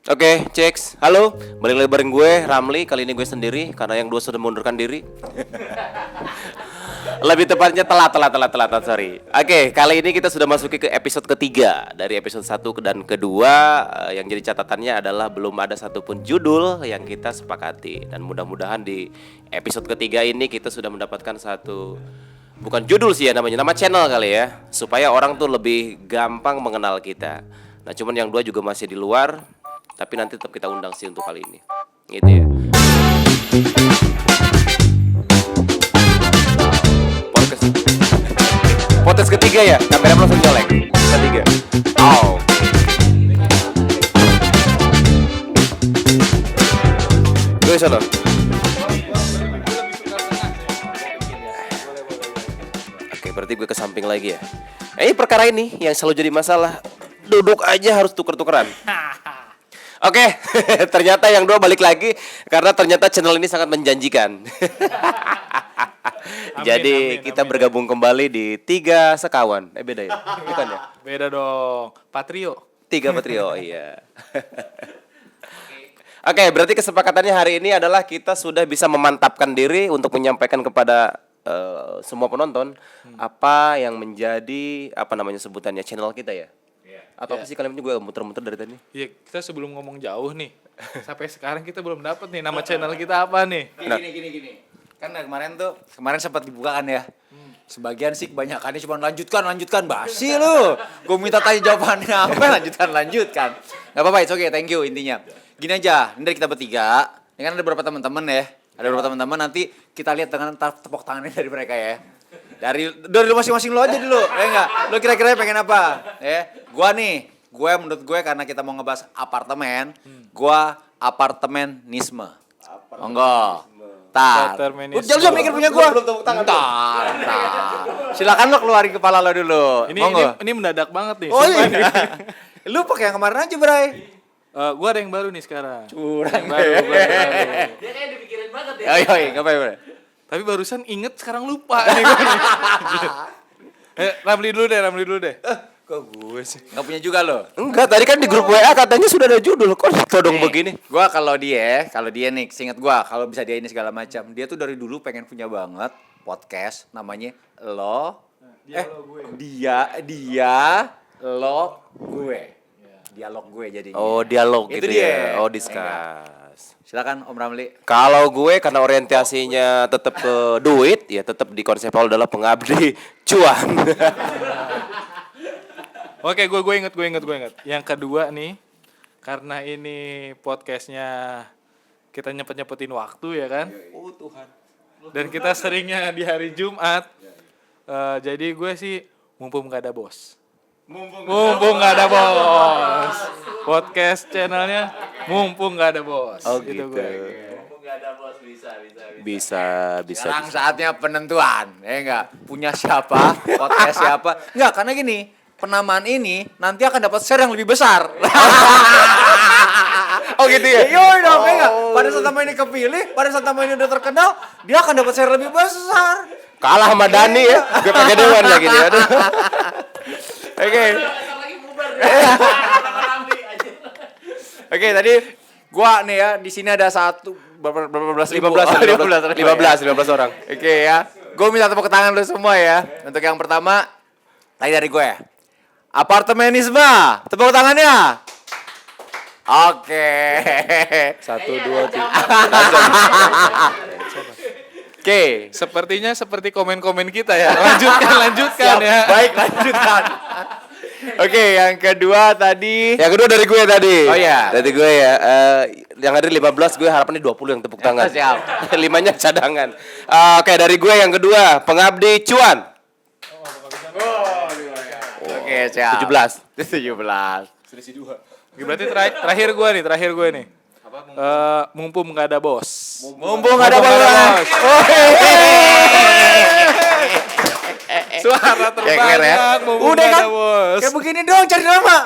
Oke, ceks. Halo, balik lagi bareng gue, Ramli. Kali ini gue sendiri karena yang dua sudah mengundurkan diri. Lebih tepatnya telat, sorry. Oke, kali ini kita sudah masuki ke episode ketiga. Dari episode 1 dan kedua, yang jadi catatannya adalah belum ada satupun judul yang kita sepakati. Dan mudah-mudahan di episode ketiga ini kita sudah mendapatkan satu, bukan judul sih ya namanya, nama channel kali ya, supaya orang tuh lebih gampang mengenal kita. Nah, cuman yang dua juga masih di luar, tapi nanti tetap kita undang sih untuk kali ini. Gitu ya. Podcast ketiga ya, kamera langsung nyolek. Ketiga. Oh. Gue sono. Oke, berarti gue ke samping lagi ya. Perkara ini yang selalu jadi masalah. Duduk aja harus tuker-tukeran. Oke, ternyata yang dua balik lagi karena ternyata channel ini sangat menjanjikan. Jadi kita bergabung kembali di Tiga Sekawan. Beda ya? Bukan ya? Beda dong. Patrio. Tiga Patrio, iya. Oke, berarti kesepakatannya hari ini adalah kita sudah bisa memantapkan diri untuk menyampaikan kepada semua penonton apa yang menjadi sebutannya channel kita ya. Atau apa sih kalian juga muter-muter dari tadi? Iya, kita sebelum ngomong jauh nih, sampai sekarang kita belum dapat nih nama channel kita apa nih. Gini. Kan kemarin sempat dibuka kan ya. Sebagian sih kebanyakannya cuma lanjutkan basi lu. Gue minta tanya jawabannya apa, lanjutkan. Gak apa-apa, it's okay, thank you intinya. Gini aja, ini dari kita bertiga. Ini kan ada beberapa teman-teman ya. Ada beberapa teman-teman, nanti kita lihat dengan tepuk tangannya dari mereka ya. Dari lu masing-masing lo aja dulu, ya enggak? Lu kira-kira pengen apa? Ya, menurut gue karena kita mau ngebahas apartemen, gua apartemenisme. Enggak. Jangan mikir punya gua. Belum tepuk tangan. Entar. Silakan lo keluarin kepala lo dulu. Ini mendadak banget nih. Oh iya. Lu pakai yang kemarin aja, Bray. Gua ada yang baru nih sekarang. Curang baru. Dia kayak dipikirin banget ya. Ayo, ngapain, Bray? Tapi barusan inget sekarang lupa nih gue. Ramli dulu deh. Kok gue sih? Enggak punya juga lo. Enggak, tadi kan di grup WA katanya sudah ada judul. Kok todong begini? Gua kalau dia nih, seingat gua kalau bisa dia ini segala macam. Dia tuh dari dulu pengen punya banget podcast namanya gue. Dialog gue jadinya. Oh, dialog itu gitu dia. ya. Oh, discuss. Silakan Om Ramli. Kalau gue karena orientasinya tetap ke duit, ya tetap di konsep awal adalah pengabdi cuan. Oke, gue inget. Yang kedua nih, karena ini podcastnya kita nyepet-nyepetin waktu ya kan. Oh Tuhan. Dan kita seringnya di hari Jumat. Jadi gue sih mumpung gak ada bos. Mumpung gak ada bos. Podcast channelnya mumpung gak ada bos. Oh gitu. Mumpung gak ada bos Bisa. Sekarang saatnya penentuan. Enggak. Punya siapa? Podcast siapa? Enggak, karena gini. Penamaan ini nanti akan dapat share yang lebih besar. Oh gitu ya? Iya dong, enggak. Pada saat nama ini kepilih, pada saat nama ini udah terkenal, dia akan dapat share lebih besar. Kalah sama Dani ya. Gue pakai dewan lagi dia. Aduh. Oke. Oke, tadi Gua nih ya, di sini ada berapa belas 15 orang. Oke ya. Gua minta tepuk tangan lu semua ya. Untuk yang pertama, tadi dari gue. Apartemenisme. Tepuk tangannya. Oke. 1, 2, 3. Oke. Sepertinya seperti komen-komen kita ya. Lanjutkan ya. Baik, lanjutkan. Oke, yang kedua tadi. Yang kedua dari gue tadi. Oh iya. Dari gue ya. Yang ada 15, gue harapannya 20 yang tepuk tangan. Siap. 5-nya cadangan. Oke, dari gue yang kedua, pengabdi cuan. Oke, siap. 17. Selisih 2. Berarti terakhir gue nih. Mumpung gak ada bos. Mumpung ada bos. Suara terbanyak, mumpung Udah gak kan? ada bos. Kayak begini dong cari nama.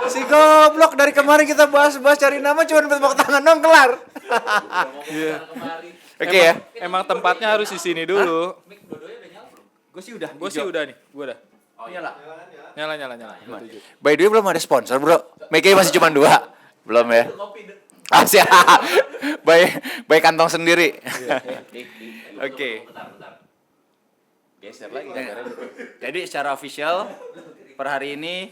Si goblok dari kemarin kita bahas cari nama cuma tepuk tangan dong kelar. Iya. Oke ya. Emang tempatnya harus di sini dulu. Gue sih udah. Gue udah. Nyala. Nyala. By the way belum ada sponsor bro. Make-nya masih cuma 2. Belum ya? Kopi deh. Ah, siap. Baik kantong sendiri. Oke. Bentar. Geser lagi Jadi secara official per hari ini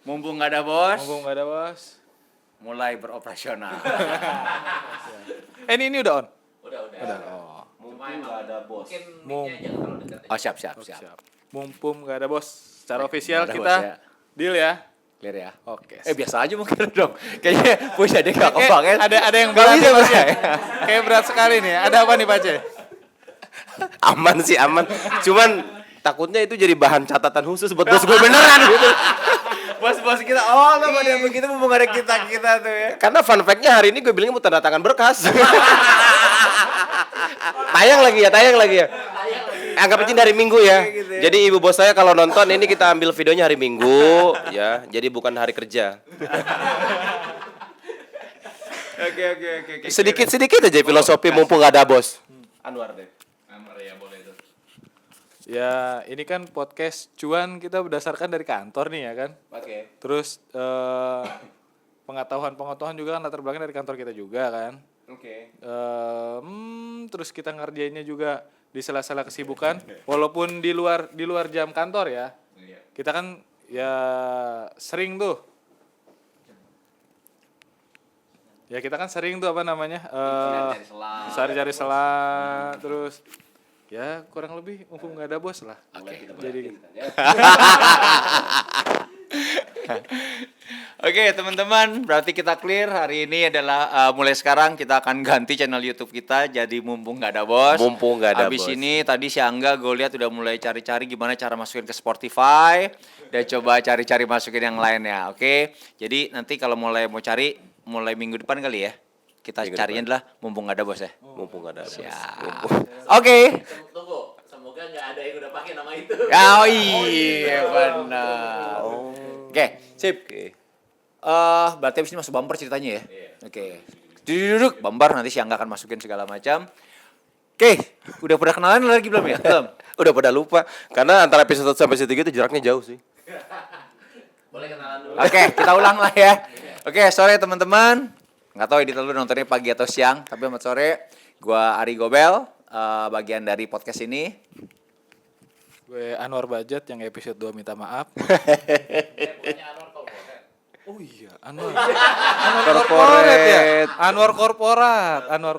mumpung nggak ada bos, Mumpung nggak ada bos. mulai beroperasional. Ini udah on. Udah. Oh. Cuma emang ada bos. mungkin Mum. mic-nya jangan terlalu dekat. Oh siap. Siap. Mumpung nggak ada bos. Secara official Nggak ada kita bos, ya. deal ya. Clear ya? Oke. Biasa aja mungkin dong. Kayaknya punya dia nggak Kayak kepakai. ada yang Nggak berat bisa, nih, Pak Bos, ya? Kayak berat sekali nih. Ada apa nih Pak Ce? Aman sih aman. Cuman takutnya itu jadi bahan catatan khusus buat bos gue beneran gitu. Bos-bos kita, oh lo pada begitu mumpung ada kita tuh ya. Karena fun fact-nya hari ini gue bilangnya mau tanda tangan berkas. tayang lagi ya. Anggap aja dari Minggu ya. Gitu ya. Jadi ibu bos saya kalau nonton ini kita ambil videonya hari Minggu ya. Jadi bukan hari kerja. Oke. Sedikit aja filosofi mumpung gak ada bos. Anwar deh. Amar ya boleh tuh. Ya, ini kan podcast cuan kita berdasarkan dari kantor nih ya kan. Oke. Terus pengetahuan juga kan latar belakang dari kantor kita juga kan. Oke. Terus kita ngerjainnya juga di sela-sela kesibukan, walaupun di luar jam kantor ya. Kita kan ya sering tuh. Ya kita kan sering tuh apa namanya? Cari-cari sela, terus ya kurang lebih mumpung nggak ada bos lah. Oke. Jadi Oke teman-teman, berarti kita clear hari ini adalah mulai sekarang kita akan ganti channel YouTube kita jadi mumpung nggak ada bos. Mumpung nggak ada Abis bos. ini tadi si Angga gue lihat udah mulai cari-cari gimana cara masukin ke Spotify dan coba cari-cari masukin yang lainnya. Oke, jadi nanti kalau mulai mulai minggu depan kali ya kita Minggu carinya adalah mumpung nggak ada bos ya. Mumpung gak ada bos. Siap. Oke. Tunggu. Semoga nggak ada yang udah pakai nama itu. Oh iya benar. Oke, sip. Berarti abis ini masuk bumper ceritanya ya. Oke. Duduk bumper nanti si Angga akan masukin segala macam. Oke, udah pada kenalan lagi belum ya? Belum. Udah pada lupa karena antara episode 1 sampai 3 itu jaraknya jauh sih. Boleh kenalan dulu. Oke, kita ulang lah ya. Oke, sore teman-teman. Nggak tahu editor lu nontonnya pagi atau siang, tapi amat sore. Gua Ari Gobel, bagian dari podcast ini. gue Anwar Bajat yang episode 2 minta maaf. Punya Anwar Korporat. Oh iya, Anwar Korporat ya. Anwar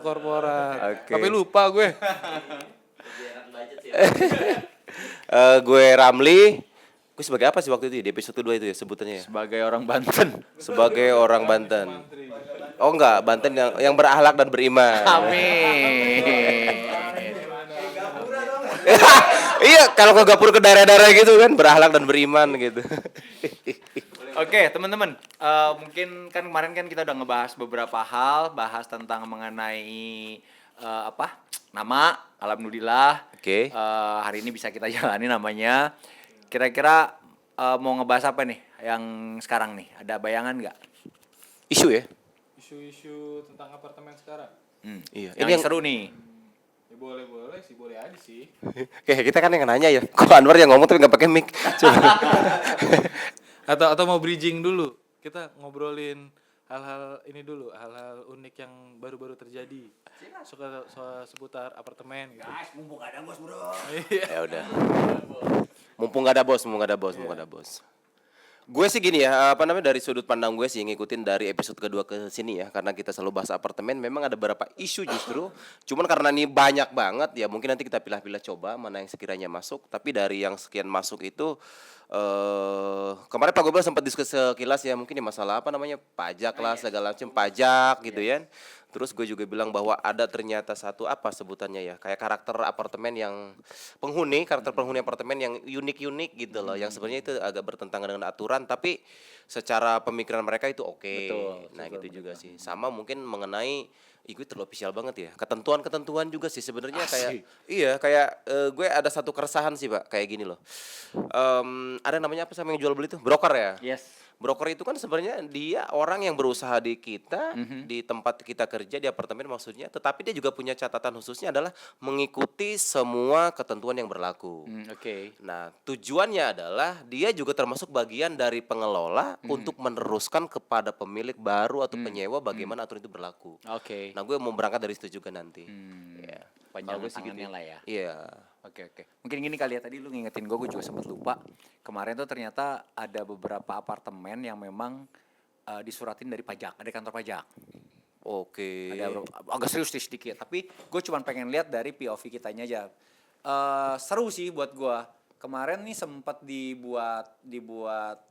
Korporat. Oke. Tapi lupa gue. Lebih enak budget sih. Gue Ramli. Gue sebagai apa sih waktu itu di episode kedua itu ya sebutannya ya? Sebagai orang Banten. Sebagai orang Banten. Oh enggak, Banten yang berakhlak dan beriman. Amin. Iya, kalau ke gapur ke daerah-daerah gitu kan berakhlak dan beriman gitu. Oke, teman-teman. Mungkin kan kemarin kan kita udah ngebahas beberapa hal, bahas tentang mengenai nama. Alhamdulillah. Oke. Hari ini bisa kita jalani namanya. Kira-kira mau ngebahas apa nih yang sekarang nih? Ada bayangan nggak? Isu ya? Isu-isu tentang apartemen sekarang. Iya. Yang, Ini yang Ya seru nih. boleh sih, boleh aja sih. kayak kita kan yang nanya ya. Kok Anwar yang ngomong tapi nggak pakai mic. Coba. Atau mau bridging dulu. Kita ngobrolin hal-hal ini dulu, hal-hal unik yang baru-baru terjadi. Soal seputar apartemen gitu. Mumpung ada bos bro. Ya udah. Mumpung nggak ada bos. Gue sih gini ya, dari sudut pandang gue sih ngikutin dari episode kedua ke sini ya, karena kita selalu bahas apartemen, memang ada beberapa isu justru. Cuman karena ini banyak banget ya, mungkin nanti kita pilah-pilah coba mana yang sekiranya masuk. Tapi dari yang sekian masuk itu kemarin Pak Gobel sempat diskusi sekilas ya, mungkin ya masalah pajak lah, segala macam pajak gitu ya. Terus gue juga bilang bahwa ada ternyata satu sebutannya ya, kayak karakter apartemen yang karakter penghuni apartemen yang unik-unik gitu loh, yang sebenarnya itu agak bertentangan dengan aturan, tapi secara pemikiran mereka itu oke. Nah gitu juga sih. Sama mungkin mengenai gue terlalu official banget ya. Ketentuan juga sih sebenarnya kayak gue ada satu keresahan sih Pak, kayak gini loh. Ada namanya apa sama yang jual beli tuh? Broker ya? Yes. Broker itu kan sebenarnya dia orang yang berusaha di kita, di tempat kita kerja, di apartemen maksudnya, tetapi dia juga punya catatan khususnya adalah mengikuti semua ketentuan yang berlaku. Oke. Nah, tujuannya adalah dia juga termasuk bagian dari pengelola untuk meneruskan kepada pemilik baru atau penyewa bagaimana aturan itu berlaku. Oke. Nah, gue mau berangkat dari situ juga nanti. Ya. Panjang Kalau gue sih gitu tangannya lah ya. Iya. Oke. Mungkin gini kali ya, tadi lu ngingetin gue juga sempat lupa. Kemarin tuh ternyata ada beberapa apartemen yang memang disuratin dari pajak, dari kantor pajak. Oke. Ada agak serius sih sedikit, tapi gue cuma pengen lihat dari POV kitanya aja. Seru sih buat gue. Kemarin nih sempat dibuat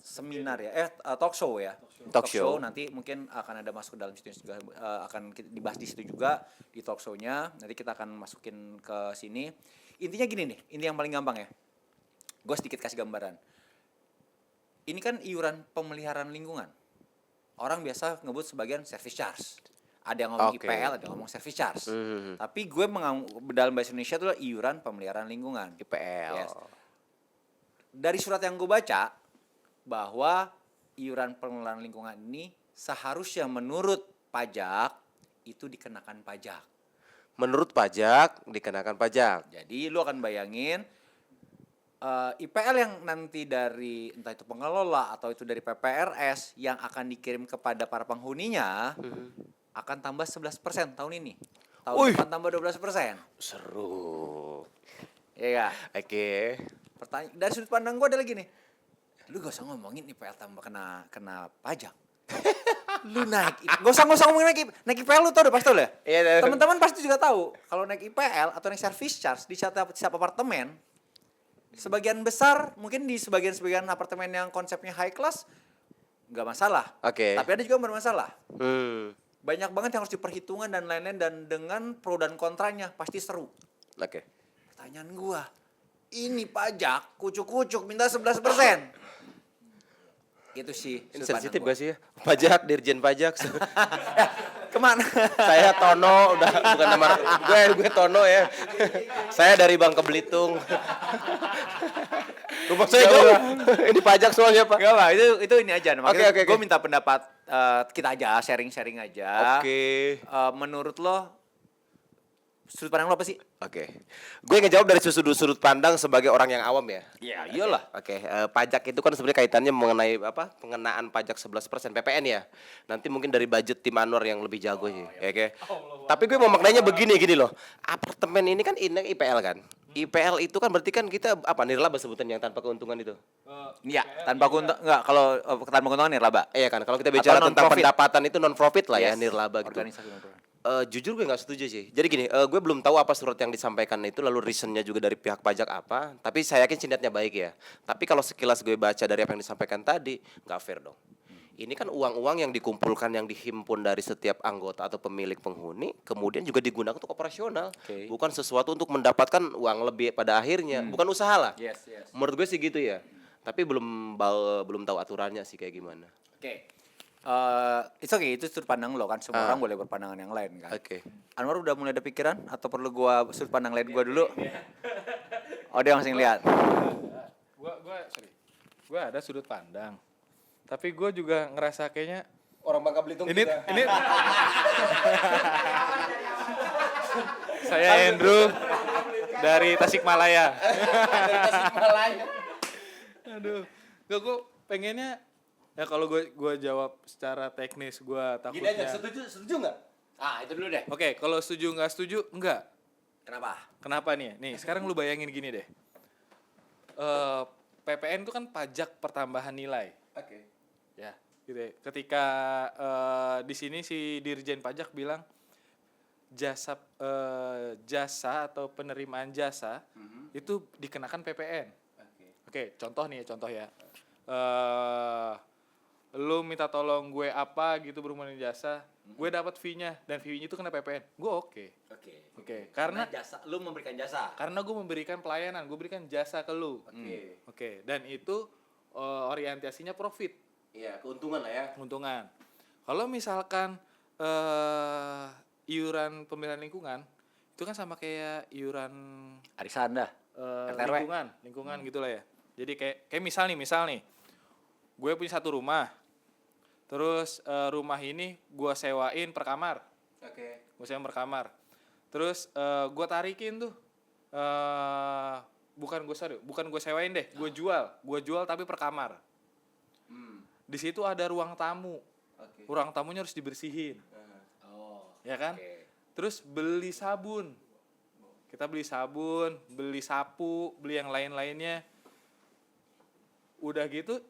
seminar ya, talk show ya. Talk show. Nanti mungkin akan ada masuk ke dalam situ juga, akan dibahas di situ juga di talk show-nya. Nanti kita akan masukin ke sini. Intinya gini nih, ini yang paling gampang ya. Gue sedikit kasih gambaran. Ini kan iuran pemeliharaan lingkungan. Orang biasa ngebut sebagian service charge. Ada yang ngomong Oke. IPL, ada yang ngomong service charge. Tapi gue dalam bahasa Indonesia itu adalah iuran pemeliharaan lingkungan. IPL. Yes. Dari surat yang gue baca, bahwa iuran pengelolaan lingkungan ini seharusnya menurut pajak itu dikenakan pajak. Menurut pajak dikenakan pajak. Jadi lu akan bayangin IPL yang nanti dari entah itu pengelola atau itu dari PPRS yang akan dikirim kepada para penghuninya akan tambah 11% tahun ini. Tahun Wih. depan tambah 12%. Seru. Iya gak? Oke. Pertanyaan dari sudut pandang gue ada lagi nih. Lu gak usah ngomongin IPL tambah kena pajak. Lu gak usah ngomongin naik IPL, lu tau udah pasti tau ya? Iya. Teman-teman pasti juga tahu kalau naik IPL atau naik service charge di setiap apartemen, sebagian besar mungkin di sebagian apartemen yang konsepnya high class nggak masalah. Oke. Tapi ada juga yang bermasalah. Hmm. Banyak banget yang harus diperhitungkan dan lain-lain, dan dengan pro dan kontranya pasti seru. Oke. Pertanyaan gua, ini pajak kucuk-kucuk minta 11%. Itu sih. Ini sudut sensitif pandang gak sih ya? Pajak, Dirjen Pajak. gua. Kemana? Saya Tono, udah bukan nama gue Tono ya. Saya dari Bangka Belitung. Rumah saya jauh. Ini pajak soalnya, Pak. Gak apa, itu ini aja. Makanya Oke. gue minta pendapat kita aja, sharing-sharing aja. Oke. Menurut lo, sudut pandang lo apa sih? Oke. Gue ngejawab dari sudut pandang sebagai orang yang awam ya. Iya, iyalah. Oke, pajak itu kan sebenarnya kaitannya mengenai apa? Pengenaan pajak 11% PPN ya. Nanti mungkin dari budget tim Anwar yang lebih jago sih, ya, oke. Tapi gue mau maknanya gini loh. Apartemen ini kan ini IPL kan. IPL itu kan berarti kan kita apa nirlaba sebutan yang tanpa keuntungan itu. Iya, tanpa keuntungan enggak, kalau tanpa keuntungan nirlaba. Iya kan, kalau kita bicara Atau tentang non-profit. pendapatan itu non profit lah ya, Yes, nirlaba gitu. organisasi non-profit. Jujur gue nggak setuju sih. Jadi gini, gue belum tahu apa surat yang disampaikan itu, lalu reasonnya juga dari pihak pajak apa. Tapi saya yakin sih niatnya baik ya. Tapi kalau sekilas gue baca dari apa yang disampaikan tadi, nggak fair dong. Ini kan uang-uang yang dikumpulkan, yang dihimpun dari setiap anggota atau pemilik penghuni, kemudian juga digunakan untuk operasional, Oke. bukan sesuatu untuk mendapatkan uang lebih pada akhirnya, bukan usaha lah. Yes. Menurut gue sih gitu ya. Tapi belum tahu aturannya sih kayak gimana. Oke. It's okay, itu sudut pandang lo kan, semua orang boleh berpandangan yang lain kan. Oke. Anwar udah mulai ada pikiran atau perlu gua sudut pandang lain gua dulu? Oh, dia langsung lihat. Gua ada sudut pandang. Tapi gue juga ngerasa kayaknya Orang Bangka Belitung ini saya Andrew dari Tasikmalaya. Aduh, gue pengennya ya kalau gue jawab secara teknis gue Gini aja, takutnya. setuju nggak? Ah, itu dulu deh. Oke, kalau setuju nggak setuju enggak. Kenapa? Kenapa nih? Nih, sekarang lu bayangin gini deh. PPN itu kan pajak pertambahan nilai. Oke. Ya, gitu ya. Ketika di sini si Dirjen Pajak bilang jasa atau penerimaan jasa itu dikenakan PPN. Oke, contoh ya. Lu minta tolong gue apa gitu berhubungan dengan jasa, gue dapat fee-nya dan fee-nya itu kena PPN. Gue oke. Oke, karena jasa, lu memberikan jasa. gue memberikan pelayanan, gue berikan jasa ke lu. Oke, dan itu orientasinya profit. Iya, keuntungan lah ya. Keuntungan. Kalau misalkan iuran pemeliharaan lingkungan itu kan sama kayak iuran Arisan dah. RT RW. lingkungan gitulah ya. Jadi kayak misal nih, gue punya satu rumah. Terus rumah ini gue sewain per kamar. Oke. Gue sewain per kamar. Terus gue tarikin tuh. Bukan gue sewain deh. Gue jual tapi per kamar. Di situ ada ruang tamu. Oke. Ruang tamunya harus dibersihin. Oh. Ya kan? Oke. Terus beli sabun. Kita beli sabun, beli sapu, beli yang lain-lainnya. Udah gitu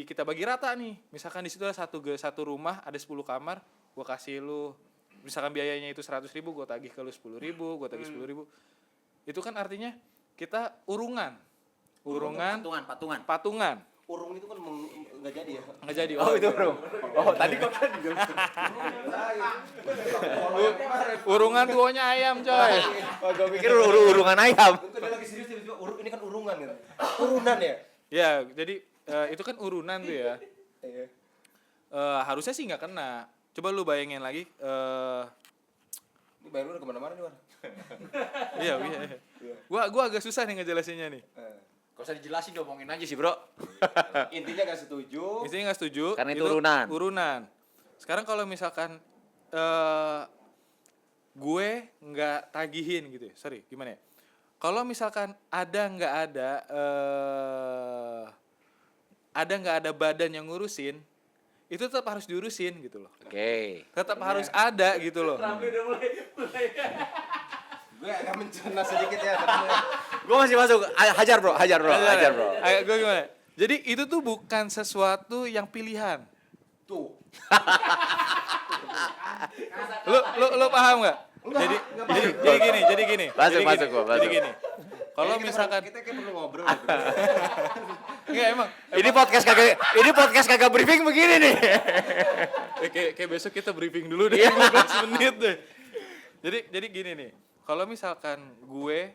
kita bagi rata nih. Misalkan di situ ada satu rumah ada 10 kamar, gua kasih lu misalkan biayanya itu 100.000, gua tagih ke lu 10.000, gua tagih 10.000. Itu kan artinya kita urungan. Patungan. Urung itu kan nggak jadi ya? Nggak jadi. Oh, itu bro. Oh, tadi kok kan Urungan tuanya ayam, coy. Oh, gue pikir urungan ayam. Itu dia lagi serius ini kan urungan gitu. Urunan ya? Ya, jadi itu kan urunan tuh ya. Iya. Harusnya sih nggak kena. Coba lu bayangin lagi. Ini bayar lu udah kemana-mana nih, War. Iya. Gua agak susah nih ngejelasinnya nih. Gak usah dijelasin, ngomongin aja sih bro. Intinya nggak setuju. Isinya nggak setuju. Karena itu urunan. Sekarang kalau misalkan gue nggak tagihin gitu ya. Sorry, gimana ya? Kalau misalkan ada nggak ada badan yang ngurusin, itu tetap harus diurusin gitu loh. Oke. Tetap harus ada gitu loh. Ramai udah mulai. Gue agak mencerna sedikit ya. Gue masih masuk. Hajar bro. Ayo, gue gimana? Jadi itu tuh bukan sesuatu yang pilihan. Tuh. Lu paham nggak? Jadi gini. Masuk. Jadi gini. Kalau misalkan kita kayak perlu ngobrol. enggak emang Ini podcast kagak briefing begini nih. kayak besok kita briefing dulu deh 15 menit deh. Jadi gini nih. Kalau misalkan gue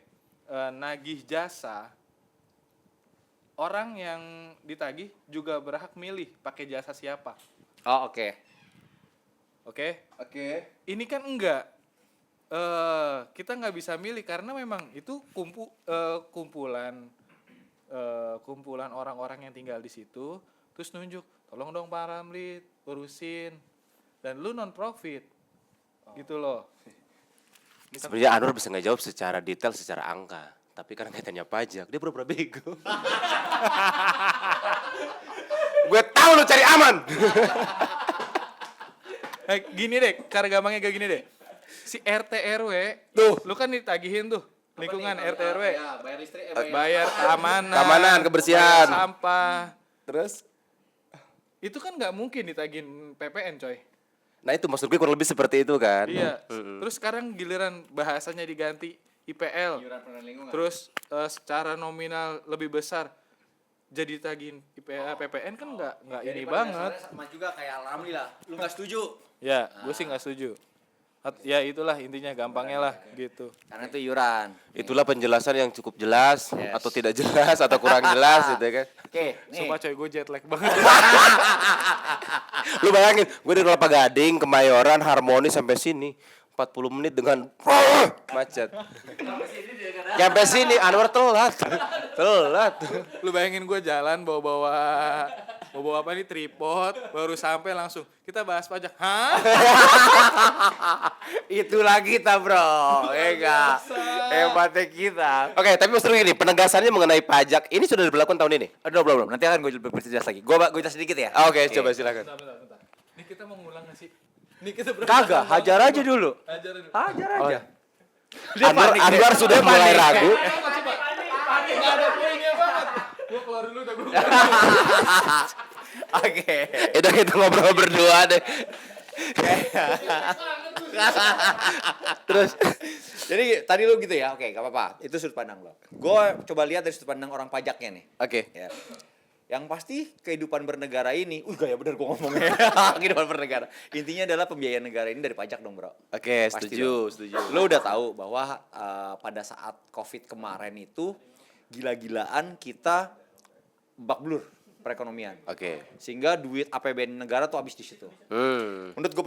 nagih jasa, orang yang ditagih juga berhak milih pakai jasa siapa. Oh oke. Oke? Oke. Ini kan enggak. Kita nggak bisa milih karena memang itu kumpulan orang-orang yang tinggal di situ, terus nunjuk, tolong dong Pak Ramli urusin, dan lu non profit, gitu loh. Sebenarnya Anwar bisa nggak jawab secara detail, secara angka. Tapi karena kaitannya pajak, dia pura-pura bego. Gue tahu lu cari aman. Gini deh, cara gampangnya kayak gini deh. Si RT RW, lu kan ditagihin tuh lingkungan RT RW, Ya, bayar listrik, bayar Keamanan, kebersihan. bayar sampah. Terus? Itu kan nggak mungkin ditagihin PPN, coy. Nah itu maksud gue kurang lebih seperti itu kan. Iya. Terus sekarang giliran bahasanya diganti IPL. Iuran pengelolaan lingkungan. Terus secara nominal lebih besar jadi tagihin PPN kan nggak ini banget. Sama juga kayak Ramli lah. Lu nggak setuju? Ya, gue sih nggak setuju. Ya itulah intinya gampangnya lah gitu. Karena itu iuran. Itulah penjelasan yang cukup jelas Yes. atau tidak jelas atau kurang jelas gitu kan. Oke, nih. Sumpah coy, gue jet lag banget. Lu bayangin, gue dari Kelapa Gading, Kemayoran, Harmoni sampai sini 40 menit dengan macet. Sampai sini Anwar telat. Lu bayangin gue jalan bawa apa nih, tripod, baru sampai langsung kita bahas pajak. Hah? Itulah kita bro, ya enggak? Hebatnya kita. Oke, tapi maksudnya gini, penegasannya mengenai pajak ini sudah diberlakukan tahun ini. Aduh, belum. Nanti akan gue berjelas lagi. Gue jelas sedikit ya. Oke, coba silakan. Bentar. Ini kita mau ngulang gak sih? Ini kita berapa? Kagak, hajar aja dulu. Hajar dulu. Hajar aja. Anwar sudah mulai ragu. Panik, gak ada poinnya banget. Gue keluar dulu dah, gue. Oke. Udah kita ngobrol berdua deh. Terus jadi tadi lu gitu ya. Oke, gak apa-apa. Itu sudut pandang lo. Gue coba lihat dari sudut pandang orang pajaknya nih. Oke. Ya. Yang pasti kehidupan bernegara ini, gaya bener gue ngomongnya. Kehidupan bernegara. Intinya adalah pembiayaan negara ini dari pajak dong, bro. Oke, Pasti setuju. Lo udah tahu bahwa pada saat Covid kemarin itu gila-gilaan kita babak belur perekonomian. Oke. Sehingga duit APBN negara tuh habis di situ. Menurut gue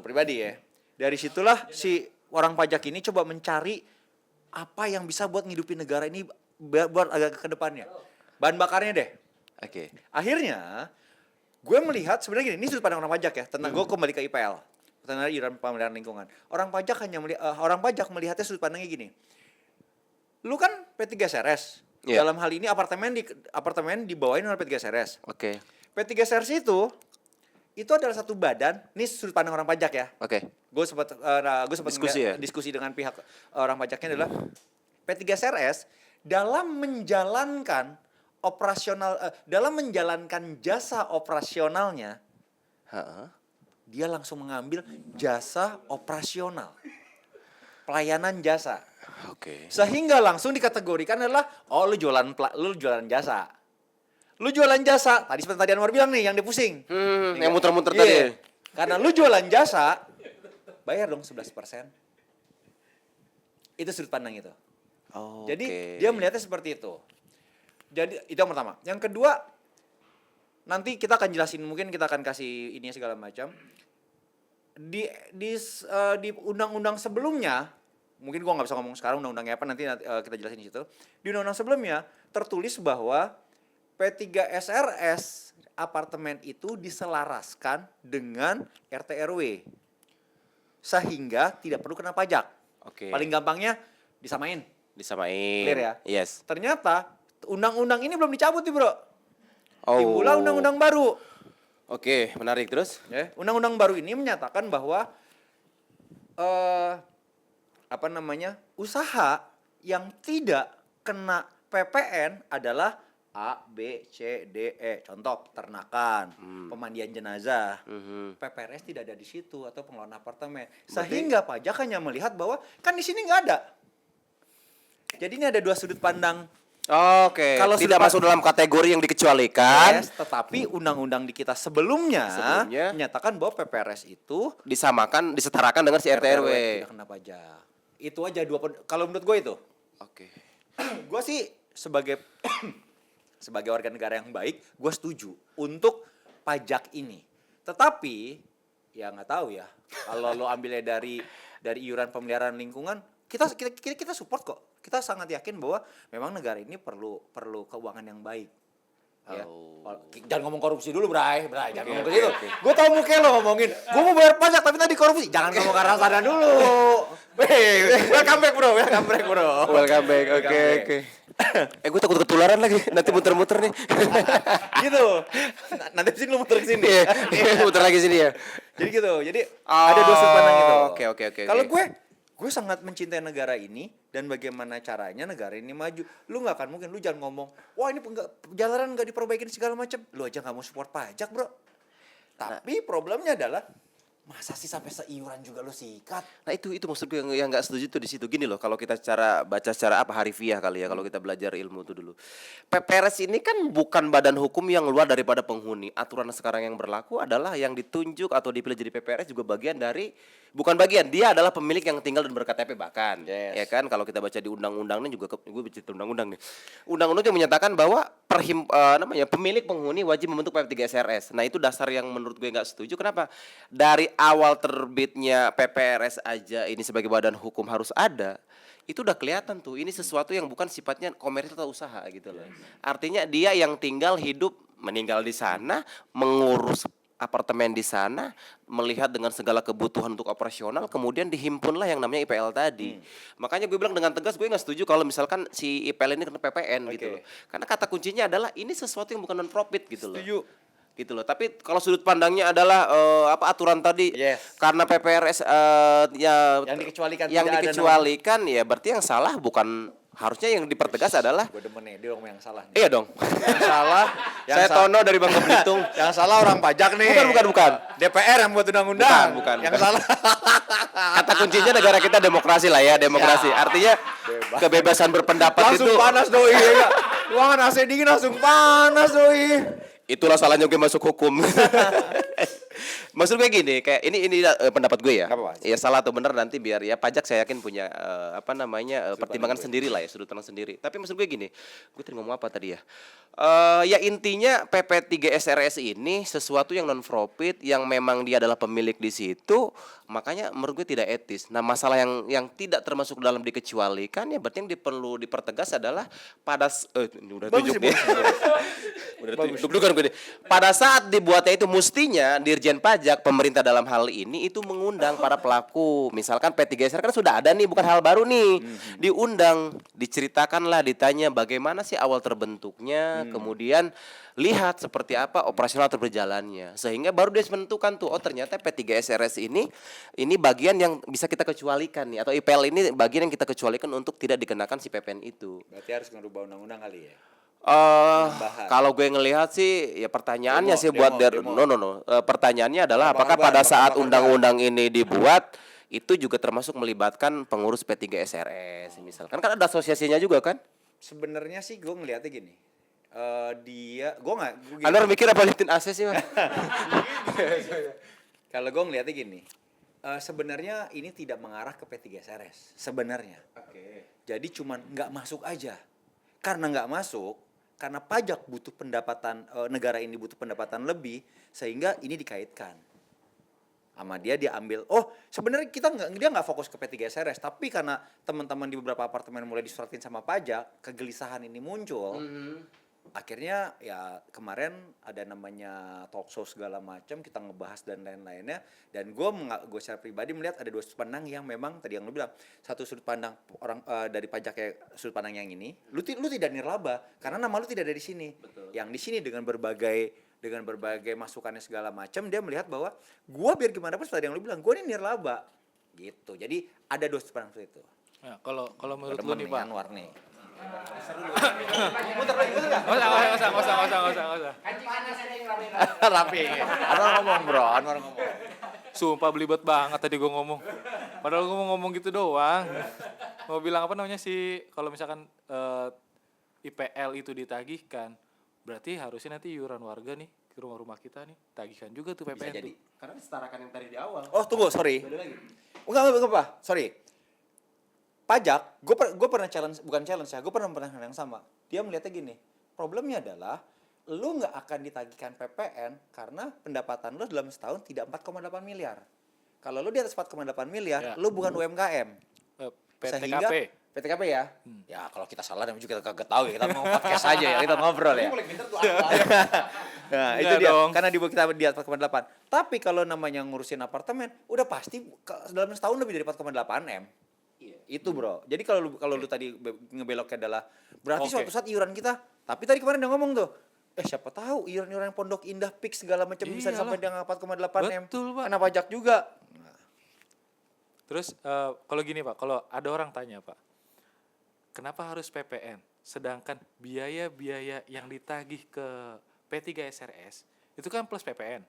pribadi ya. Dari situlah si orang pajak ini coba mencari apa yang bisa buat ngidupin negara ini buat agak ke depannya. Bahan bakarnya deh. Oke. Akhirnya gue melihat sebenarnya gini, ini sudut pandang orang pajak ya, tentang gue kembali ke IPL, tentang iuran pemeliharaan lingkungan. Orang pajak melihatnya sudut pandangnya gini. Lu kan P3SRS. Iya. Dalam hal ini apartemen dibawain oleh P3SRS. Oke. P3SRS itu adalah satu badan, ini sudut pandang orang pajak ya. Oke. Gue sempat diskusi dengan pihak orang pajaknya adalah P3SRS dalam menjalankan dalam menjalankan jasa operasionalnya, Heeh. dia langsung mengambil jasa operasional, pelayanan jasa, Oke. sehingga langsung dikategorikan adalah lu jualan jasa. Lu jualan jasa, seperti tadi Anwar bilang nih yang dia pusing. Yang muter-muter Iya. tadi. Karena lu jualan jasa, bayar dong 11%. Itu sudut pandang itu. Oh, Jadi dia melihatnya seperti itu. Jadi itu yang pertama. Yang kedua, nanti kita akan jelasin, mungkin kita akan kasih ini segala macam. Di undang-undang sebelumnya, mungkin gua nggak bisa ngomong sekarang undang-undangnya apa, nanti kita jelasin di situ. Di undang-undang sebelumnya tertulis bahwa P3SRS apartemen itu diselaraskan dengan RT RW. Sehingga tidak perlu kena pajak. Oke. Paling gampangnya disamain. Disamain. Clear ya? Yes. Ternyata undang-undang ini belum dicabut nih, Bro. Oh. Timbullah undang-undang baru. Oke, menarik terus. Ya, undang-undang baru ini menyatakan bahwa usaha yang tidak kena PPN adalah A, B, C, D, E. Contoh, peternakan, pemandian jenazah. PPRS tidak ada di situ atau pengelolaan apartemen. Sehingga pajak hanya melihat bahwa kan di sini nggak ada. Jadi ini ada dua sudut pandang. Oke. Kalau Tidak sudut masuk dalam kategori yang dikecualikan. Yes, tetapi undang-undang di kita sebelumnya menyatakan bahwa PPRS itu Disetarakan dengan si RT RW. tidak kena pajak. Itu aja kalau menurut gue itu. Oke. Gue sih sebagai sebagai warga negara yang baik, gue setuju untuk pajak ini. Tetapi ya nggak tahu ya. Kalau lo ambilnya dari iuran pemeliharaan lingkungan, kita support kok. Kita sangat yakin bahwa memang negara ini perlu keuangan yang baik. Ya. Jangan ngomong korupsi dulu, Bray. Jangan ngomong ke situ. Gue tau muka lo ngomongin. Gue mau bayar pajak tapi tadi korupsi. Jangan ngomong ke arah sana dulu. Welcome back, Bro. Welcome back. Oke. Gue takut ketularan lagi. Nanti muter-muter nih. Gitu. Nanti sini lu muter ke sini. Iya, muter lagi sini ya. Jadi gitu. Jadi ada dua sudut pandang itu. Oke. Kalau gue sangat mencintai negara ini dan bagaimana caranya negara ini maju. Lu nggak akan mungkin, lu jangan ngomong, wah ini jalanan nggak diperbaikin segala macam. Lu aja nggak mau support pajak, Bro. Tapi problemnya adalah masa sih sampai seiuran juga lu sikat? Nah itu maksud gue yang nggak setuju tuh di situ. Gini loh, kalau kita baca secara harifiah kali ya, kalau kita belajar ilmu itu dulu. PPRS ini kan bukan badan hukum yang luar daripada penghuni. Aturan sekarang yang berlaku adalah yang ditunjuk atau dipilih jadi PPRS juga dia adalah pemilik yang tinggal dan berKTP bahkan. Yes. Ya kan, kalau kita baca di undang-undangnya juga gue baca undang-undang nih. Undang-undang yang menyatakan bahwa pemilik penghuni wajib membentuk P3SRS. Nah, itu dasar yang menurut gue nggak setuju. Kenapa? Dari awal terbitnya PPRS aja ini sebagai badan hukum harus ada. Itu udah kelihatan tuh, ini sesuatu yang bukan sifatnya komersial atau usaha gitu loh. Artinya dia yang meninggal di sana, mengurus apartemen di sana, melihat dengan segala kebutuhan untuk operasional, kemudian dihimpunlah yang namanya IPL tadi. Makanya gue bilang dengan tegas, gue nggak setuju kalau misalkan si IPL ini kena PPN gitu loh. Karena kata kuncinya adalah ini sesuatu yang bukan non profit gitu loh. Setuju. Gitu loh. Tapi kalau sudut pandangnya adalah aturan tadi, karena PPRS yang dikecualikan ya berarti yang salah bukan. Harusnya yang dipertegas adalah gue demen nih, dia ngomong yang salah nih. Iya dong. Yang salah Saya Tono dari Bangka Belitung. Yang salah orang pajak nih. Bukan. DPR yang buat undang-undang. Bukan. Yang salah. Kata kuncinya negara kita demokrasi lah ya, demokrasi. Ya. Artinya kebebasan berpendapat langsung itu panas doi ya. Ruangan AC dingin langsung panas doi. Itulah salahnya gue masuk hukum. Maksud gue gini, kayak ini pendapat gue ya. Nggak apa-apa. Ya salah atau benar nanti biar ya pajak saya yakin punya pertimbangan sendiri lah ya, sudut pandang sendiri. Tapi maksud gue gini, gue tadi ngomong apa tadi ya? Ya intinya PP3 SRS ini sesuatu yang non profit yang memang dia adalah pemilik di situ, makanya menurut gue tidak etis. Nah, masalah yang tidak termasuk dalam dikecualikan ya berarti yang perlu dipertegas adalah ini udah Bagus tunjuk sih, nih. Udah deg-degan gue nih. Pada saat dibuatnya itu mestinya Dirjen Pajak pemerintah dalam hal ini itu mengundang para pelaku. Misalkan P3SR kan sudah ada nih, bukan hal baru nih. Diundang, diceritakanlah, ditanya bagaimana sih awal terbentuknya, kemudian lihat seperti apa operasional berjalannya. Sehingga baru dia menentukan tuh, oh ternyata P3SRS ini bagian yang bisa kita kecualikan nih, atau IPL ini bagian yang kita kecualikan untuk tidak dikenakan si PPN itu. Berarti harus ngerubah undang-undang kali ya. Kalau gue ngelihat sih ya pertanyaannya Demo, sih buat demo. Pertanyaannya adalah apakah Bakar-bakar, pada saat bakar-bakar. undang-undang ini dibuat itu juga termasuk melibatkan pengurus P3SRS misalkan, kan ada asosiasinya juga kan? Sebenarnya sih gue ngeliatnya gini. Gue gini. Anwar mikir apa liatin AC sih, Mas? Kalau gue ngeliatnya gini. Sebenarnya ini tidak mengarah ke P3SRS sebenarnya. Jadi cuman nggak masuk aja. Karena nggak masuk, karena pajak butuh pendapatan, negara ini butuh pendapatan lebih, sehingga ini dikaitkan sama dia ambil. Oh, sebenarnya dia nggak fokus ke P3SRS, tapi karena teman-teman di beberapa apartemen mulai disuratin sama pajak, kegelisahan ini muncul. Akhirnya ya kemarin ada namanya talk show segala macam, kita ngebahas dan lain-lainnya, dan gue secara pribadi melihat ada dua sudut pandang yang memang tadi yang lu bilang, satu sudut pandang orang dari pajak kayak sudut pandang yang ini, lu tidak nirlaba karena nama lu tidak ada di sini. Betul. Yang di sini dengan berbagai masukannya segala macam, dia melihat bahwa gue biar gimana pun tadi yang lu bilang, gue ini nirlaba gitu. Jadi ada dua sudut pandang seperti itu. Nah, kalau menurut lu Temen nih nih, Pak. Anwar nih. Nggak usah. Rapi. Anwar ngomong. Sumpah belibet banget tadi gue ngomong. Padahal gue mau ngomong gitu doang. Mau bilang apa namanya sih, kalau misalkan IPL itu ditagihkan, berarti harusnya nanti iuran warga nih ke rumah-rumah kita nih tagihkan juga tuh PPN tuh. Karena disetarakan yang tadi di awal. Oh tunggu, sorry. Enggak apa, sorry. Pajak, gue pernah challenge, bukan challenge ya, gue pernah hal yang sama. Dia melihatnya gini, problemnya adalah lu nggak akan ditagihkan PPN karena pendapatan lu dalam setahun tidak 4,8 miliar. Kalau lu di atas 4,8 miliar, Ya. lu bukan UMKM. PTKP. PTKP ya? Ya kalau kita salah dan juga kita kagak tahu ya, kita mau podcast aja ya, kita ngobrol ya. Nah, itu Enggak dia. dong. Karena kita di atas 4,8. Tapi kalau namanya ngurusin apartemen, udah pasti dalam setahun lebih dari 4,8 M. Itu bro. Jadi kalau lu tadi ngebeloknya adalah berarti Oke. suatu saat iuran kita. Tapi tadi kemarin udah ngomong tuh. Siapa tahu iuran Pondok Indah Pik segala macam bisa Iyalah. sampai dengan 4,8 M. Betul, Pak. Kena pajak juga. Terus kalau gini Pak, kalau ada orang tanya Pak, kenapa harus PPN? Sedangkan biaya-biaya yang ditagih ke P3SRS itu kan plus PPN.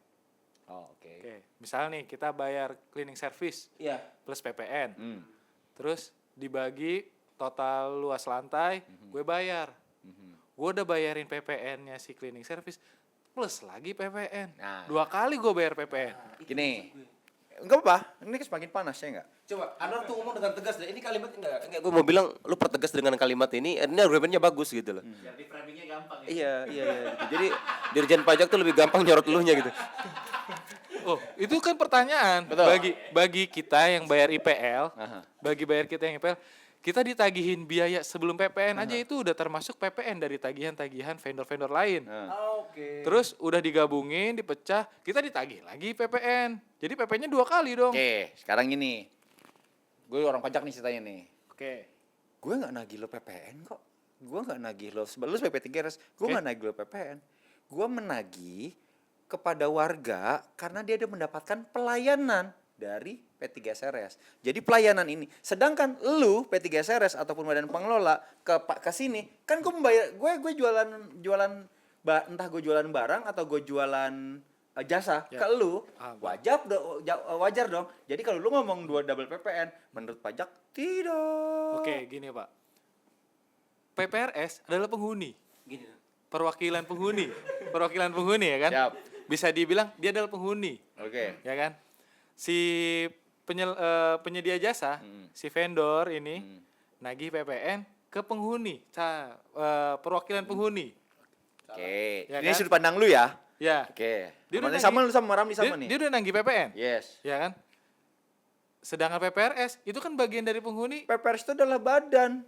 Oh, oke. Oke, misal nih kita bayar cleaning service Iya. plus PPN. Hmm. Terus dibagi total luas lantai, gue bayar. Gue udah bayarin PPN-nya si cleaning service plus lagi PPN. Nah. 2 kali gue bayar PPN. Gini. Enggak apa, ini semakin panas ya enggak? Coba Anwar tuh ngomong dengan tegas deh. Ini kalimat enggak gue mau bilang lu pertegas dengan kalimat ini argumennya bagus gitu loh. Biar di framingnya gampang ya. Iya gitu. Jadi Dirjen Pajak tuh lebih gampang nyorot elunya gitu. Oh, itu kan pertanyaan. Betul. Bagi kita yang bayar IPL, Aha. bagi bayar kita yang IPL, kita ditagihin biaya sebelum PPN aja itu udah termasuk PPN dari tagihan-tagihan vendor-vendor lain. Oke. Terus udah digabungin, dipecah, kita ditagih lagi PPN. Jadi PPN-nya 2 kali dong. Oke, sekarang gini. Gue orang pajak nih ceritanya nih. Oke. Gue nggak nagih lo PPN kok. Gue nggak nagih lo sebelum PP3RS. Gue Oke. nggak nagih lo PPN. Gue menagih kepada warga karena dia ada mendapatkan pelayanan dari P3SRS. Jadi pelayanan ini. Sedangkan lu P3SRS ataupun badan pengelola ke sini kan gue membayar gue jualan entah gue jualan barang atau gue jualan jasa Ya. ke lu, Betul. wajar dong. Jadi kalau lu ngomong double PPN, menurut pajak tidak. Oke, gini Pak. PPRS adalah penghuni. Gini. Perwakilan penghuni ya kan? Siap. bisa dibilang dia adalah penghuni, Oke. ya kan? Si penyedia jasa, si vendor ini nagih PPN ke penghuni, perwakilan penghuni. Oke. Ya Ini kan? sudut pandang lu ya. Ya. Oke. Dia udah Sama nagih- lu sama Ramli sama nih. Dia udah nagih PPN, Yes. ya kan? Sedangkan PPRS itu kan bagian dari penghuni. PPRS itu adalah badan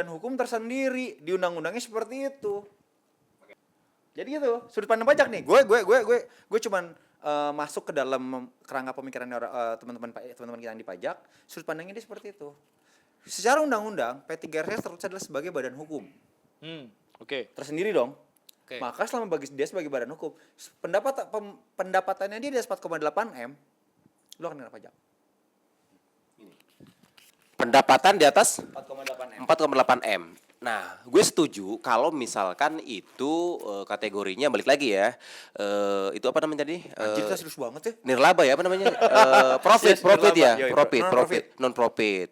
hukum tersendiri, di undang-undangnya seperti itu. Jadi gitu, sudut pandang pajak nih. Gue cuman masuk ke dalam kerangka pemikiran teman-teman kita yang di pajak, sudut pandangnya dia seperti itu. Secara undang-undang, P3RS tertulis adalah sebagai badan hukum. Oke. Tersendiri dong. Oke. Maka selama bagi dia sebagai badan hukum, pendapatannya dia di atas 4,8 M, lu akan kena pajak. Pendapatan di atas 4,8 M. 4,8 M. Nah, gue setuju kalau misalkan itu kategorinya balik lagi ya. Itu apa namanya tadi? Anjir, kita serius banget ya. Nirlaba ya apa namanya? Profit, Yes, profit nirlaba. ya, Yoi, profit, non-profit. non profit.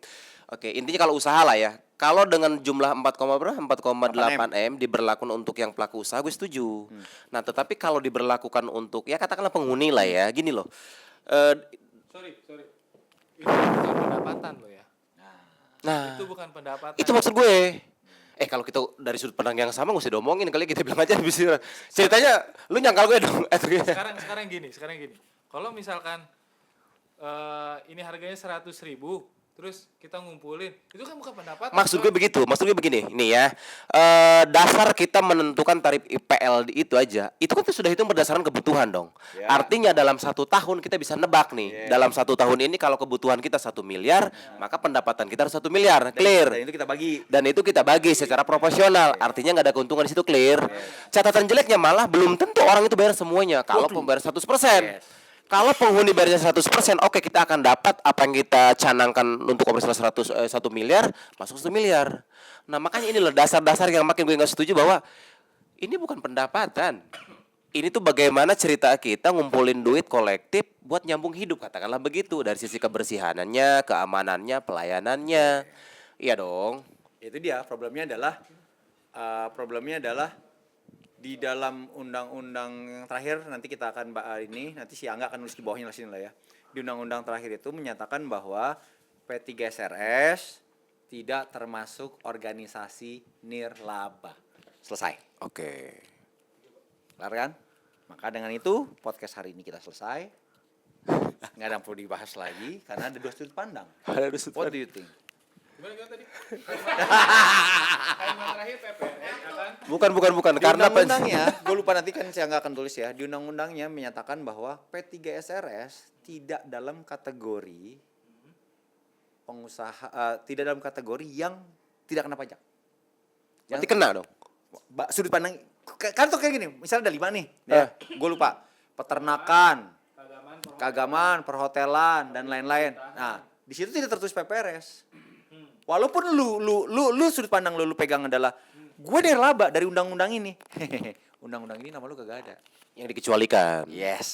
Oke, intinya kalau usaha lah ya. Kalau dengan jumlah 4,8 M diberlakukan untuk yang pelaku usaha, gue setuju. Nah, tetapi kalau diberlakukan untuk ya katakanlah penghuni lah ya, gini loh. Sorry. Itu bukan pendapatan lo ya. Nah, Itu bukan pendapatan. itu maksud gue. Kalau kita dari sudut pandang yang sama, gak usah diomongin kali kita bilang aja habis itu. Ceritanya, lu nyangkal gue dong. Sekarang gini. Kalau misalkan ini harganya 100.000, terus kita ngumpulin, itu kan bukan pendapatan. Maksud gue begitu, maksud gue begini, nih ya, dasar kita menentukan tarif IPL itu aja, itu kan sudah hitung berdasarkan kebutuhan dong. Ya. Artinya dalam 1 tahun kita bisa nebak nih, dalam 1 tahun ini kalau kebutuhan kita 1 miliar, maka pendapatan kita harus 1 miliar, clear. Dan itu kita bagi. Dan itu kita bagi secara proporsional, artinya nggak ada keuntungan di situ, clear. Catatan jeleknya malah belum tentu orang itu bayar semuanya, kalau pembayar 100%. Kalau penghuni bayarnya 100%, oke kita akan dapat apa yang kita canangkan untuk operasional 1 miliar, masuk 1 miliar. Nah makanya ini loh dasar-dasar yang makin gue nggak setuju bahwa ini bukan pendapatan. Ini tuh bagaimana cerita kita ngumpulin duit kolektif buat nyambung hidup, katakanlah begitu. Dari sisi kebersihanannya, keamanannya, pelayanannya. Iya dong. Itu dia, problemnya adalah di dalam undang-undang yang terakhir nanti kita akan nanti si Angga akan nulis di bawahnya sini lah ya. Di undang-undang terakhir itu menyatakan bahwa P3SRS tidak termasuk organisasi nirlaba. Selesai. Oke. Kelar kan? Maka dengan itu podcast hari ini kita selesai. Nggak ada yang perlu dibahas lagi karena ada 2 sudut pandang. Ada 2 sudut What do you think? Gimana tadi? Kalimat terakhir PPN kan? Bukan. Di Karena undang-undangnya, gue lupa nanti kan saya nggak akan tulis ya. Di undang-undangnya menyatakan bahwa P3SRS tidak dalam kategori pengusaha, tidak dalam kategori yang tidak kena pajak. nanti kena dong. Sudut pandang, kan tuh kayak gini. Misalnya ada 5 nih, ya. Gue lupa. Peternakan, keagamaan, perhotelan dan lain-lain. Nah, di situ tidak tertulis PPRS. Walaupun lu sudut pandang lu pegang adalah gue nirlaba dari undang-undang ini. Undang-undang ini nama lu kagak ada. Yang dikecualikan. Yes.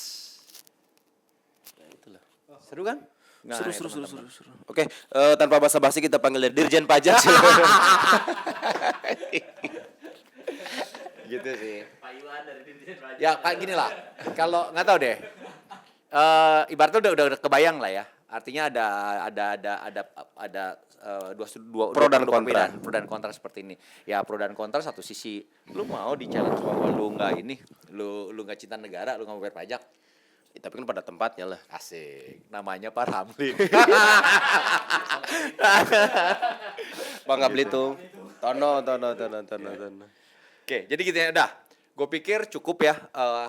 Ya itulah. Seru kan? Nah, Seru. ya, teman-teman. Oke, tanpa basa-basi kita panggil dari Dirjen Pajak. Gitu sih. Pak Iwan dari Dirjen Pajak. Ya kayak gini lah. Kalau nggak tahu deh. Ibaratnya udah kebayang lah ya. Artinya ada dua Pro dan kontra. perbedaan, pro dan kontra seperti ini. Ya pro dan kontra satu sisi lu mau di challenge bahwa lu nggak cinta negara, lu nggak mau bayar pajak. Tapi kan pada tempatnya lah. Asik. Namanya Pak Ramli. Bangga Belitung. Tono. Oke, jadi gitu ya. Dah. Gue pikir cukup ya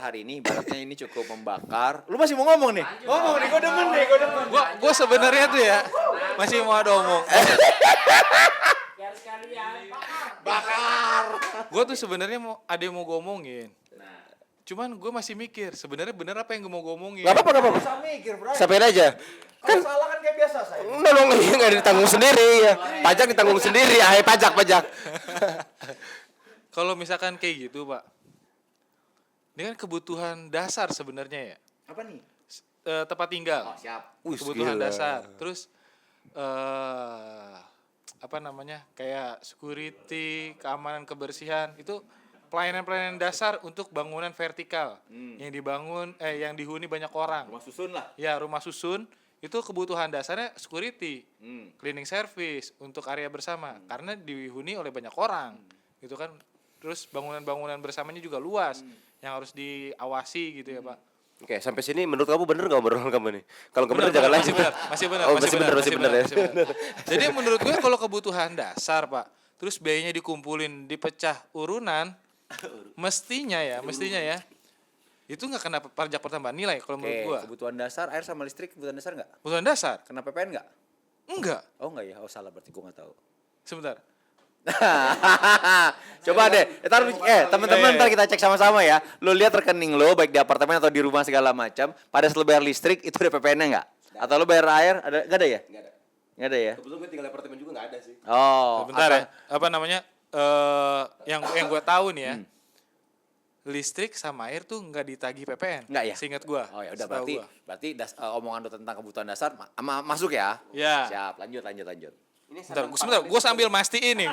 hari ini. Ibaratnya ini cukup membakar. Lu masih mau ngomong nih? Ngomong nih, gue demen. Gua sebenarnya tuh ya masih mau ada omong. Bakar. Gue tuh sebenarnya ada yang mau gue omongin. Cuman gue masih mikir sebenarnya bener apa yang gue mau ngomongin. Gak apa-apa. Usah mikir, bro. Sampaiin aja. Kalau salah kan kayak biasa saya. Nolong nggak ditanggung sendiri ya. Pajak ditanggung sendiri. Pajak. Kalau misalkan kayak gitu, Pak. Ini kan kebutuhan dasar sebenarnya ya. Apa nih? Tempat tinggal. Oh, siap. Kebutuhan gila. dasar. Terus apa namanya? Kayak security, keamanan, kebersihan itu pelayanan dasar untuk bangunan vertikal yang dibangun yang dihuni banyak orang. Rumah susun lah. Ya, rumah susun itu kebutuhan dasarnya security, cleaning service untuk area bersama karena dihuni oleh banyak orang. Gitu kan. Terus bangunan-bangunan bersamanya juga luas yang harus diawasi gitu ya, Pak. Oke, sampai sini menurut kamu bener nggak obrolan kamu nih? Kalau nggak bener jangan masih lanjut. benar, masih benar, Oh, masih benar ya. masih benar. Jadi menurut gue kalau kebutuhan dasar, Pak, terus biayanya dikumpulin, dipecah urunan, mestinya ya, itu nggak kena pajak pertambahan nilai kalau menurut gua. Kebutuhan dasar air sama listrik kebutuhan dasar nggak? Kebutuhan dasar? Kena PPN nggak? Enggak. Oh nggak ya? Oh salah berarti gue nggak tahu. Sebentar. Coba deh, teman-teman Iya, iya. ntar kita cek sama-sama ya. Lo lihat rekening lo baik di apartemen atau di rumah segala macam. Pada saat lo bayar listrik itu ada PPN-nya nggak? Atau lo bayar air ada? Nggak ada ya? Nggak ada ya? Kebetulan gue tinggal di apartemen juga nggak ada sih. Oh, Sebentar ya. Apa namanya? Yang gua tahu nih ya. Listrik sama air tuh nggak ditagih PPN. Nggak ya? Seingat gua. Oh ya udah setahu berarti gua. omongan lo tentang kebutuhan dasar masuk ya? Ya. Siap, lanjut. Sebentar, gua sambil mastiin nih,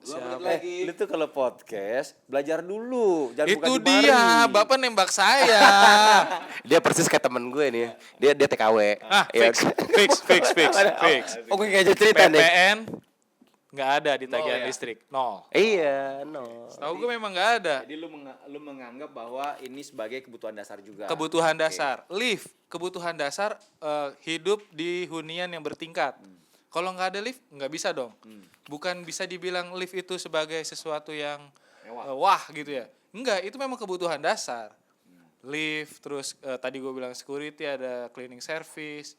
Siapa? Lu tuh kalau podcast belajar dulu, jangan Itu bukan di dia, mari. Bapak nembak saya. Dia persis kayak temen gue nih. Dia TKW. Ya. Fix. Oh, gue kayak cerita nih. PPN nggak ada di tagihan listrik, nol. Iya, no. Tahu gue memang nggak ada. Jadi lu menganggap bahwa ini sebagai kebutuhan dasar juga. Kebutuhan dasar, lift, kebutuhan dasar hidup di hunian yang bertingkat. Kalau nggak ada lift, nggak bisa dong. Bukan bisa dibilang lift itu sebagai sesuatu yang wah gitu ya. Enggak, itu memang kebutuhan dasar. Lift, terus tadi gue bilang security, ada cleaning service,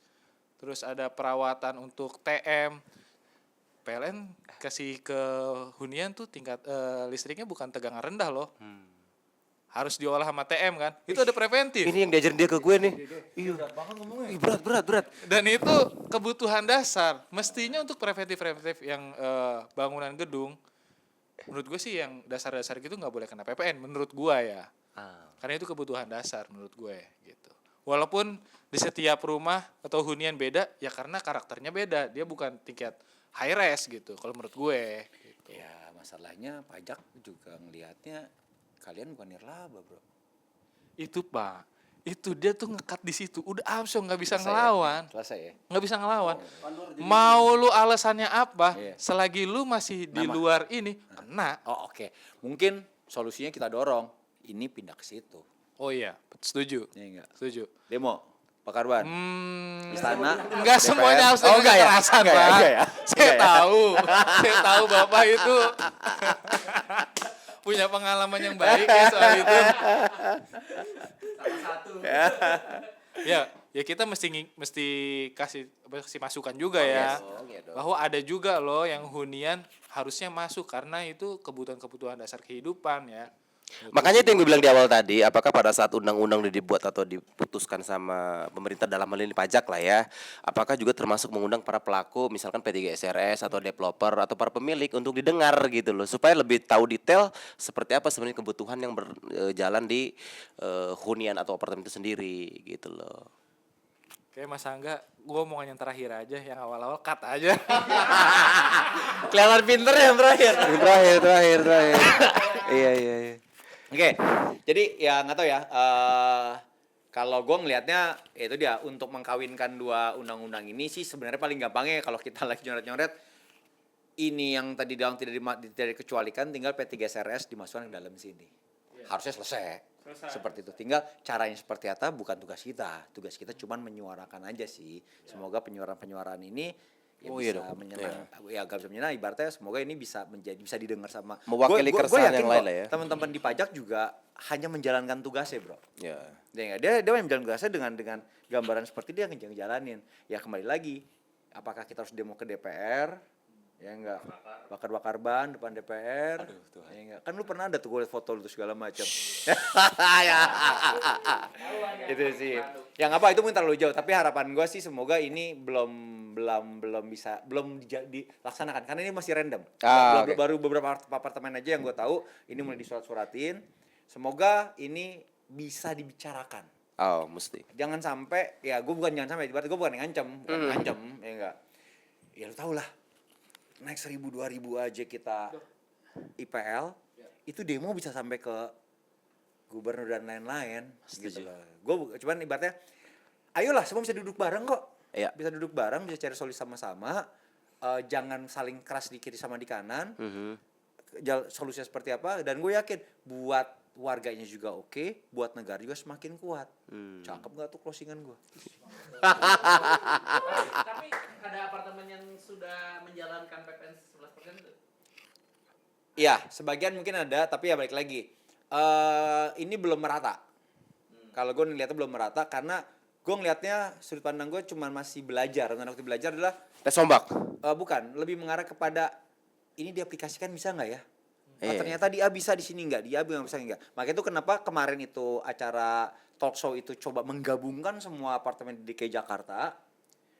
terus ada perawatan untuk TM. PLN kasih ke hunian tuh tingkat listriknya bukan tegangan rendah loh. Harus diolah sama TM kan. Itu ada preventif. Ini yang diajarin dia ke gue nih. Iya. Berat. Dan itu kebutuhan dasar. Mestinya untuk preventif yang bangunan gedung, menurut gue sih yang dasar-dasar gitu nggak boleh kena PPN. Menurut gue ya. Karena itu kebutuhan dasar menurut gue gitu. Walaupun di setiap rumah atau hunian beda, ya karena karakternya beda. Dia bukan tingkat high res gitu. Kalau menurut gue. Gitu. Ya masalahnya pajak juga ngelihatnya kalian bukan nirlaba bro. Itu Pak. Itu dia tuh ngekat di situ. Udah abso nggak bisa Selesai ngelawan. ya? Selesai ya? Nggak bisa ngelawan. Mau lu alasannya apa? Iya. Selagi lu masih di luar ini kena. Oh oke. Mungkin solusinya kita dorong. Ini pindah ke situ. Oh iya, setuju. Iya enggak? Setuju. Demo. Pak Karban. Istana. Enggak DPR. semuanya harus Oh, dengan enggak ya? kekerasan, Enggak ya? Pak. Enggak ya? Saya Enggak ya? tahu. Saya tahu Bapak itu punya pengalaman yang baik ya soal itu. Ya kita mesti kasih masukan juga ya. Bahwa ada juga loh yang hunian harusnya masuk karena itu kebutuhan dasar kehidupan ya. Makanya itu yang gue bilang di awal tadi, apakah pada saat undang-undang dibuat atau diputuskan sama pemerintah dalam hal ini pajak lah ya, apakah juga termasuk mengundang para pelaku misalkan P3SRS atau developer atau para pemilik untuk didengar gitu loh, supaya lebih tahu detail seperti apa sebenarnya kebutuhan yang berjalan di hunian atau apartemen itu sendiri gitu loh. Oke Mas Angga, gue mau yang terakhir aja, yang awal-awal cut aja. Kelihatan pinter yang terakhir. Terakhir. Iya. Oke, jadi ya nggak tahu ya. Kalau gue ngelihatnya itu dia untuk mengkawinkan dua undang-undang ini sih sebenarnya paling gampangnya kalau kita lagi nyoret-nyoret ini yang tadi bilang tidak dikecualikan, tinggal P3SRS dimasukkan ke dalam sini. Harusnya selesai. Seperti itu. Tinggal caranya seperti apa bukan tugas kita. Tugas kita cuma menyuarakan aja sih. Semoga penyuaraan ini ya bisa menyenang, ya agak bisa menyenang. Ibaratnya semoga ini bisa didengar sama mewakili keresahan yang lain lah ya. Teman-teman di pajak juga hanya menjalankan tugasnya bro. Ya. Dia menjalankan tugasnya dengan gambaran seperti dia ngejalanin. Ya kembali lagi, apakah kita harus demo ke DPR? Ya enggak, bakar-bakar ban depan DPR. Ya enggak, kan lu pernah ada tuh gue liat foto lu tuh segala macam. Ya. Itu sih. Yang apa itu mungkin terlalu jauh, tapi harapan gue sih semoga ini belum dilaksanakan karena ini masih random. Baru beberapa apartemen aja yang gue tahu ini mulai disurat-suratin. Semoga ini bisa dibicarakan. Oh, mesti. Jangan sampai, ya gue bukan jangan sampai, berarti gue bukan ngancem, ya enggak. Ya lu tau lah. naik 1.000-2.000 aja kita IPL, itu demo bisa sampai ke gubernur dan lain-lain. Gitu Setuju. loh. Gue cuman ibaratnya, ayolah semua bisa duduk bareng kok. Iya. Bisa duduk bareng, bisa cari solusi sama-sama. Jangan saling keras di kiri sama di kanan. Solusinya seperti apa? Dan gue yakin buat warganya juga oke, buat negara juga semakin kuat. Cakep gak tuh closingan gue? Tapi ada apartemen yang sudah menjalankan PPN 11% itu? Iya, sebagian mungkin ada, tapi ya balik lagi. Ini belum merata. Kalau gue ngeliatnya belum merata, karena gue ngeliatnya sudut pandang gue cuma masih belajar. Dan waktu belajar adalah, Tes ombak. bukan, lebih mengarah kepada, ini diaplikasikan bisa nggak ya? Iya. Ternyata di A bisa, di sini nggak, di A bisa nggak. Makanya itu kenapa kemarin itu acara talk show itu coba menggabungkan semua apartemen di DKI Jakarta,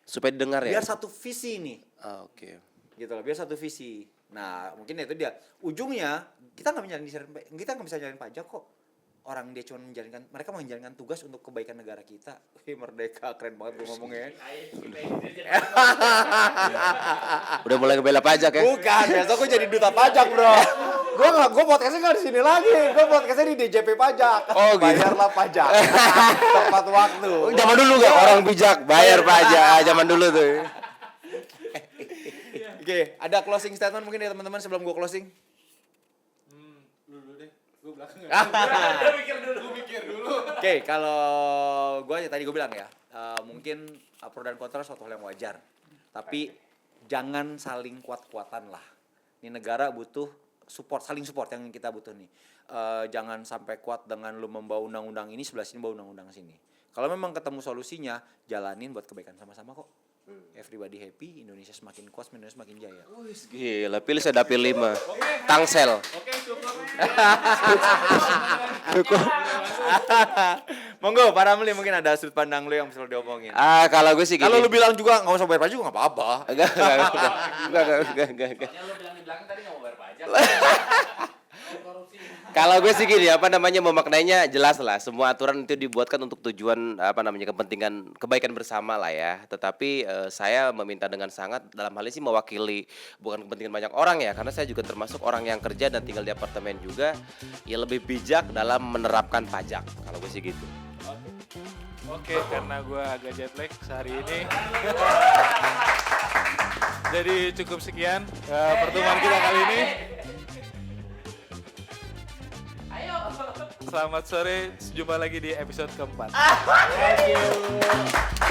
Supaya didengar ya. biar satu visi nih. Oke. Gitu loh, biar satu visi. Nah, mungkin itu dia. Ujungnya kita nggak bisa nyalain pajak kok. Orang dia cuma mereka menjalankan tugas untuk kebaikan negara kita. Wih, merdeka, keren banget gue ngomongnya. Udah mulai ngebela pajak ya. Bukan, besok gue jadi duta pajak, bro. Gue podcastnya nggak di sini lagi. Gue podcastnya di DJP pajak. Oh, gitu. Bayarlah pajak. Tepat waktu. Zaman dulu gak orang bijak bayar pajak. Zaman dulu tuh. Oke, ada closing statement mungkin ya teman-teman sebelum gue closing. Dulu deh, gue belakang. Gue mikir dulu. Oke, kalau gue tadi gue bilang ya, mungkin pro dan kontra suatu hal yang wajar. Tapi jangan saling kuat-kuatan lah. Ini negara butuh support, saling support yang kita butuh nih. Jangan sampai kuat dengan lu membawa undang-undang ini, sebelah sini bawa undang-undang sini. Kalau memang ketemu solusinya, jalanin buat kebaikan sama-sama kok. Everybody happy, Indonesia semakin kuat, Indonesia semakin jaya. Gila, pilih saya dapil 5. Tangsel. Oke, cukup. Cukup. Monggo, para Ramli mungkin ada sudut pandang lu yang bisa diomongin. Kalau gue sih gini. Kalau lu bilang juga nggak usah bayar pajak juga nggak apa-apa. Enggak. Soalnya lo bilang di belakang tadi nggak mau bayar pajak. Korupsi. Kalau gue sih gini, memaknainya jelas lah. Semua aturan itu dibuatkan untuk tujuan kepentingan kebaikan bersama lah ya. Tetapi saya meminta dengan sangat dalam hal ini sih mewakili bukan kepentingan banyak orang ya, karena saya juga termasuk orang yang kerja dan tinggal di apartemen juga. Ya lebih bijak dalam menerapkan pajak. Kalau gue sih gitu. Oke, karena gue agak jet lag sehari ini. Jadi cukup sekian pertemuan kita kali ini. Ayo. Selamat sore, jumpa lagi di episode keempat. Thank you.